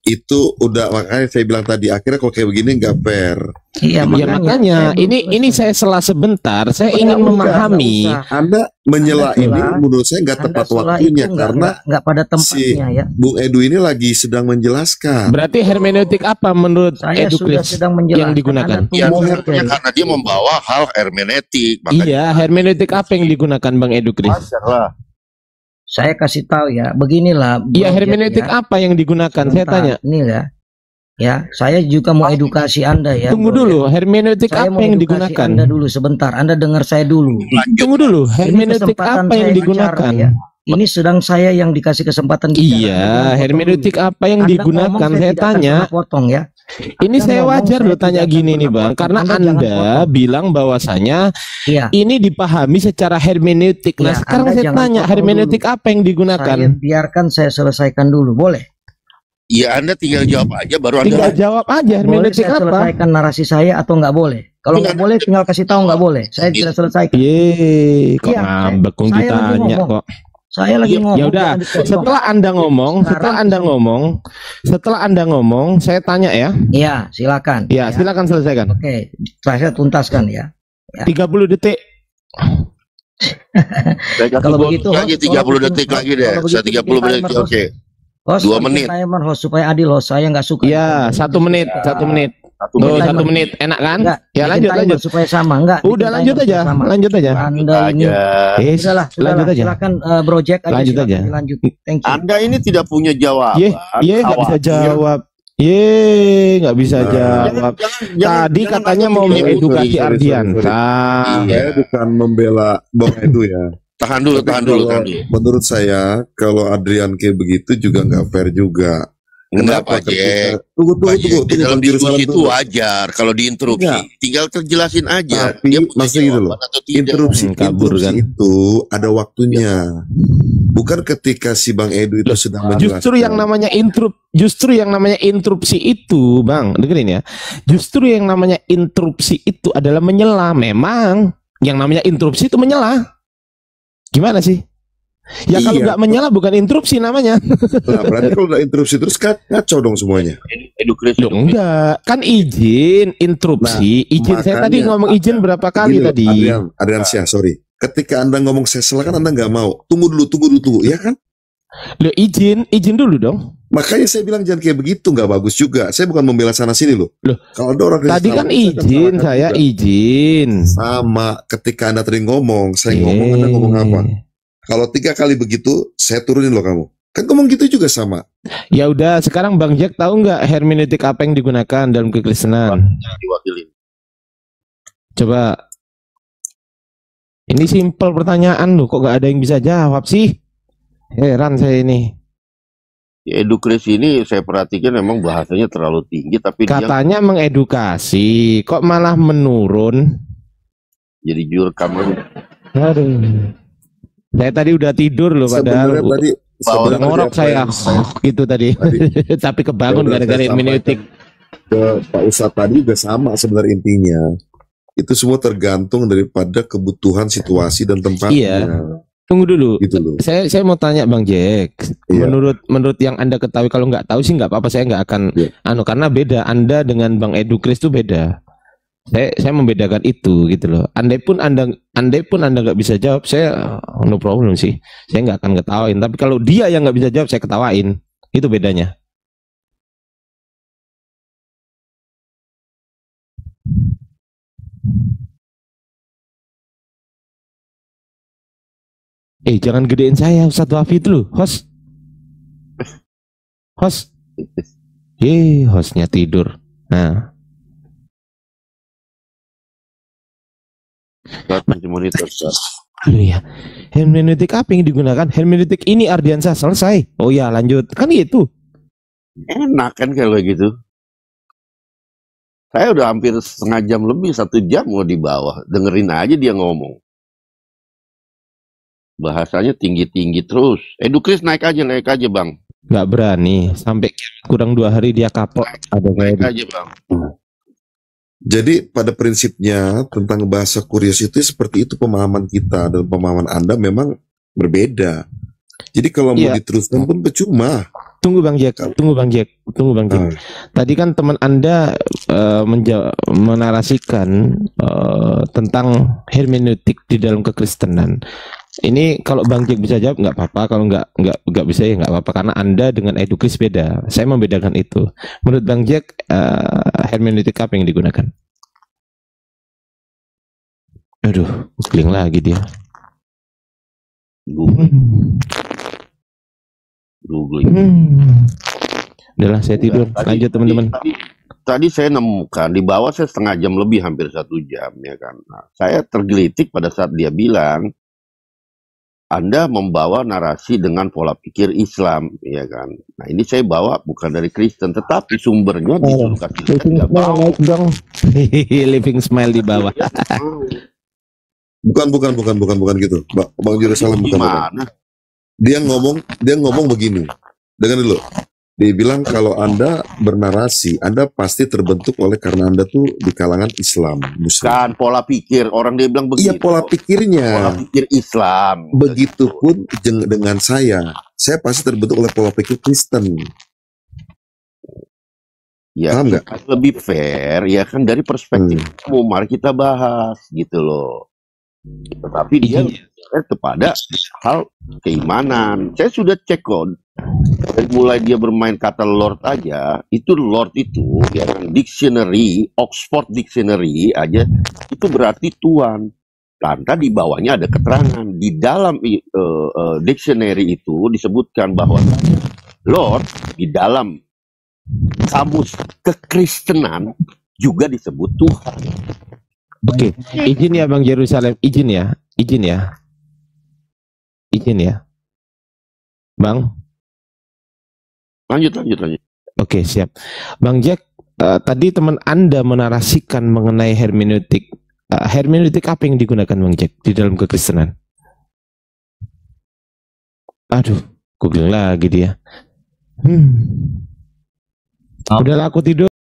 Itu udah, makanya saya bilang tadi, akhirnya kalau kayak begini nggak fair. Iya, makanya ini saya selah sebentar. Saya ingin memahami. Anda menyela ini menurut saya nggak tepat waktunya, karena nggak pada tempatnya ya. Bung Edu ini lagi sedang menjelaskan. Berarti hermeneutik apa menurut Edu Kris yang digunakan? Ya, karena dia membawa hal hermeneutik. Iya, hermeneutik apa yang digunakan Bang Edu Kris? Saya kasih tahu ya, beginilah. Iya, hermeneutik apa yang digunakan? Saya tanya. Inilah. Ya, saya juga mau edukasi Anda ya. Tunggu dulu, hermeneutik apa yang digunakan? Anda dulu sebentar, Anda dengar saya dulu. Tunggu dulu, hermeneutik apa yang digunakan? Ya. Ini sedang saya yang dikasih kesempatan. Iya, hermeneutik apa yang digunakan? Saya tanya. Potong ya. Ini saya wajar loh tanya gini nih Bang, karena Anda bilang bahwasanya ini dipahami secara hermeneutik. Nah sekarang saya tanya, hermeneutik apa yang digunakan? Biarkan saya selesaikan dulu, boleh? Iya, Anda tinggal jawab aja, baru Anda tinggal jawab aja hermeneutik apa? Selesaikan narasi saya atau nggak boleh? Kalau nggak boleh, tinggal kasih tahu nggak boleh. Saya tidak selesaikan. Kok ngambek ditanya kok. Saya lagi ngomong. Ya udah, setelah Anda ngomong, saya tanya ya. Iya, silakan. Ya, silakan selesaikan. Oke, saya tuntaskan ya. 30 detik. Kalau begitu lagi 30 detik lagi deh. Saya 30 detik. Oke. 2 menit. Supaya adil host, saya nggak suka. Iya, 1 menit, 1 menit. 1 menit, enak kan? Enggak, ya lanjut. Supaya sama, enggak. Udah lanjut aja. Anda ini. Lanjut aja. Silakan Bro Jack aja. Lanjut aja. Lanjut. Thank you. Anda ini tidak punya jawaban. Nggak bisa jawab. Nggak bisa jawab. Tadi katanya mau mengedukasi Ardian. Saya bukan membela Bang Edu ya. Tahan dulu. Menurut saya kalau Adrian kayak begitu juga nggak fair juga. Kenapa Jack? Tunggu. Di dalam diskusi itu wajar kalau diinterupsi. Tinggal terjelasin aja. Tapi masih gitu loh. Interupsi itu ada waktunya. Bukan ketika si Bang Edu itu sedang menjelaskan. Justru yang namanya interupsi itu, Bang, dengerin ya. Justru yang namanya interupsi itu adalah menyela. Memang yang namanya interupsi itu menyela. Gimana sih? Ya kalau nggak menyala bukan interupsi namanya. Nah, berarti kalau udah interupsi terus kacau dong semuanya. Enggak, kan izin interupsi. Izin saya tadi ngomong izin berapa kali tadi? Adrian sorry. Ketika Anda ngomong saya salah kan Anda nggak mau. Tunggu dulu, ya kan? Lo izin dulu dong. Makanya saya bilang jangan kayak begitu, nggak bagus juga. Saya bukan membela sana sini loh. Kalau ada orang tadi kan izin, saya izin. Sama ketika Anda tadi ngomong, saya ngomong, Anda ngomong apa? Kalau 3 kali begitu, saya turunin loh kamu. Kan ngomong gitu juga sama. Ya udah, sekarang Bang Jack tahu nggak hermeneutik apa yang digunakan dalam kekristenan? Diwakilin. Coba. Ini simpel pertanyaan loh, kok nggak ada yang bisa jawab sih? Heran saya ini. Ya, Edu Kris ini saya perhatikan memang bahasanya terlalu tinggi, tapi katanya mengedukasi, kok malah menurun? Jadi jurkam. Aduh. Saya tadi udah tidur loh, padahal udah ngorok saya gitu tadi. Tapi kebangun gara-gara hermeneutik. Pak Ustadz tadi juga sama sebenarnya intinya. Itu semua tergantung daripada kebutuhan situasi dan tempatnya. Iya. Tunggu dulu. Gitu loh. Saya mau tanya Bang Jack. Iya. Menurut yang Anda ketahui, kalau nggak tahu sih nggak apa-apa, saya nggak akan karena beda. Anda dengan Bang Edu Kris itu beda. Saya membedakan itu gitu loh. Andai pun anda nggak bisa jawab, saya no problem sih. Saya nggak akan ketawain. Tapi kalau dia yang nggak bisa jawab, saya ketawain. Itu bedanya. Jangan gedein saya, Ustadz Wafi itu loh, host. Hostnya tidur. Nah. Monitor. Aduh ya, hermeneutik apa yang digunakan? Hermeneutik ini Ardiansa selesai. Oh ya, lanjut. Kan gitu. Enak kan kalau gitu. Saya udah hampir setengah jam lebih, 1 jam mau di bawah. Dengerin aja dia ngomong. Bahasanya tinggi-tinggi terus. Edukris naik aja Bang. Nggak berani. Sampai kurang 2 hari dia kapok. Ada naik aja Bang. Jadi pada prinsipnya tentang bahasa kurios itu seperti itu pemahaman kita dan pemahaman Anda memang berbeda. Jadi kalau mau diteruskan pun percuma. Tunggu Bang Jack. Tadi kan teman Anda menarasikan tentang hermeneutik di dalam kekristenan. Ini kalau Bang Jack bisa jawab nggak apa-apa, kalau nggak bisa ya nggak apa-apa, karena Anda dengan Edukris beda. Saya membedakan itu. Menurut Bang Jack, hermeneutik apa yang digunakan? Aduh, kling lagi dia. Googling. Udahlah, saya tidur. Lanjut teman-teman. Tadi saya nemukan di bawah saya setengah jam lebih, hampir 1 jam ya kan. Nah, saya tergelitik pada saat dia bilang Anda membawa narasi dengan pola pikir Islam, ya kan. Nah ini saya bawa bukan dari Kristen, tetapi sumbernya di Lukas. Living Smile di bawah. Bukan gitu. Bang Jerusalem bukan. Dia ngomong begini. Dengar dulu. Dia bilang kalau Anda bernarasi, Anda pasti terbentuk karena Anda tuh di kalangan Islam, Muslim. Kan pola pikir, orang dia bilang begitu. Iya, pola pikirnya. Pola pikir Islam. Begitupun dengan saya pasti terbentuk oleh pola pikir Kristen. Ya, paham nggak? Lebih fair, ya kan dari perspektif umum, mari kita bahas gitu loh. Tetapi dia kepada hal keimanan. Saya sudah cek kok. Dari mulai dia bermain kata Lord aja, Lord itu ya kan dictionary, Oxford Dictionary aja itu berarti Tuhan. Tanpa di bawahnya ada keterangan di dalam dictionary itu disebutkan bahwa Lord di dalam kamus kekristenan juga disebut Tuhan. Oke, izin ya Bang Jerusalem, izin ya, Bang. Lanjut. Oke, siap. Bang Jack, tadi teman Anda menarasikan mengenai hermeneutik. Hermeneutik apa yang digunakan Bang Jack di dalam kekristenan? Aduh, googling lagi dia. Udahlah aku tidur.